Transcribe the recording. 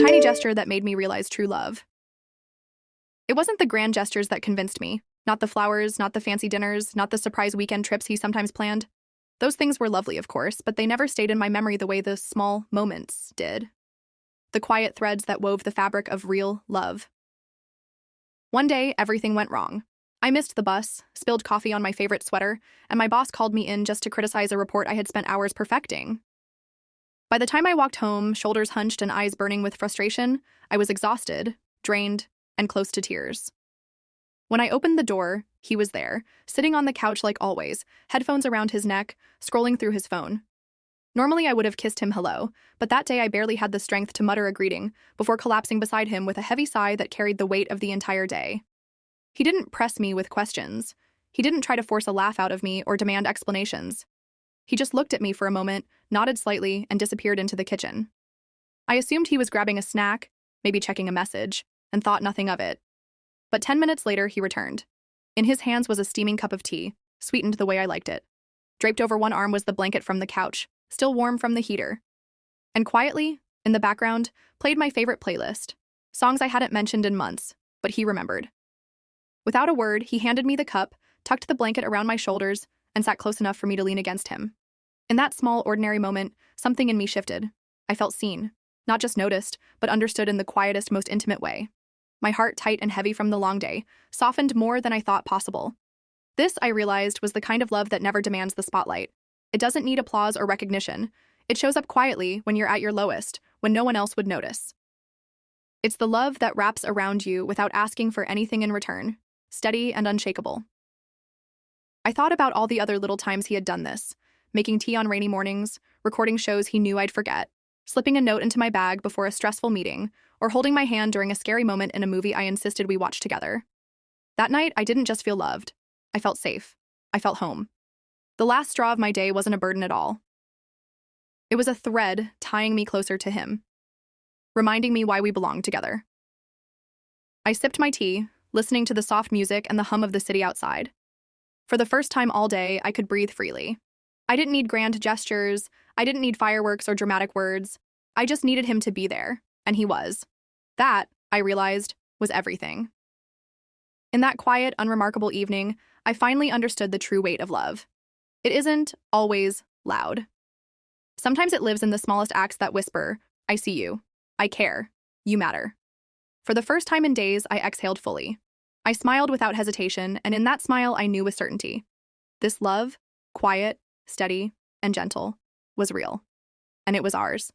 tiny gesture that made me realize true love. It wasn't the grand gestures that convinced me. Not the flowers, not the fancy dinners, not the surprise weekend trips he sometimes planned. Those things were lovely, of course, but they never stayed in my memory the way the small moments did. The quiet threads that wove the fabric of real love. One day, everything went wrong. I missed the bus, spilled coffee on my favorite sweater, and my boss called me in just to criticize a report I had spent hours perfecting. By the time I walked home, shoulders hunched and eyes burning with frustration, I was exhausted, drained, and close to tears. When I opened the door, he was there, sitting on the couch like always, headphones around his neck, scrolling through his phone. Normally I would have kissed him hello, but that day I barely had the strength to mutter a greeting before collapsing beside him with a heavy sigh that carried the weight of the entire day. He didn't press me with questions. He didn't try to force a laugh out of me or demand explanations. He just looked at me for a moment, nodded slightly, and disappeared into the kitchen. I assumed he was grabbing a snack, maybe checking a message, and thought nothing of it. But 10 minutes later, he returned. In his hands was a steaming cup of tea, sweetened the way I liked it. Draped over one arm was the blanket from the couch, still warm from the heater. And quietly, in the background, played my favorite playlist, songs I hadn't mentioned in months, but he remembered. Without a word, he handed me the cup, tucked the blanket around my shoulders, and sat close enough for me to lean against him. In that small, ordinary moment, something in me shifted. I felt seen, not just noticed, but understood in the quietest, most intimate way. My heart, tight and heavy from the long day, softened more than I thought possible. This, I realized, was the kind of love that never demands the spotlight. It doesn't need applause or recognition. It shows up quietly when you're at your lowest, when no one else would notice. It's the love that wraps around you without asking for anything in return, steady and unshakable. I thought about all the other little times he had done this, making tea on rainy mornings, recording shows he knew I'd forget, slipping a note into my bag before a stressful meeting, or holding my hand during a scary moment in a movie I insisted we watch together. That night, I didn't just feel loved. I felt safe. I felt home. The last straw of my day wasn't a burden at all. It was a thread tying me closer to him, reminding me why we belonged together. I sipped my tea, listening to the soft music and the hum of the city outside. For the first time all day, I could breathe freely. I didn't need grand gestures. I didn't need fireworks or dramatic words. I just needed him to be there, and he was. That, I realized, was everything. In that quiet, unremarkable evening, I finally understood the true weight of love. It isn't always loud. Sometimes it lives in the smallest acts that whisper, I see you, I care, you matter. For the first time in days, I exhaled fully. I smiled without hesitation, and in that smile I knew with certainty. This love, quiet, steady, and gentle, was real. And it was ours.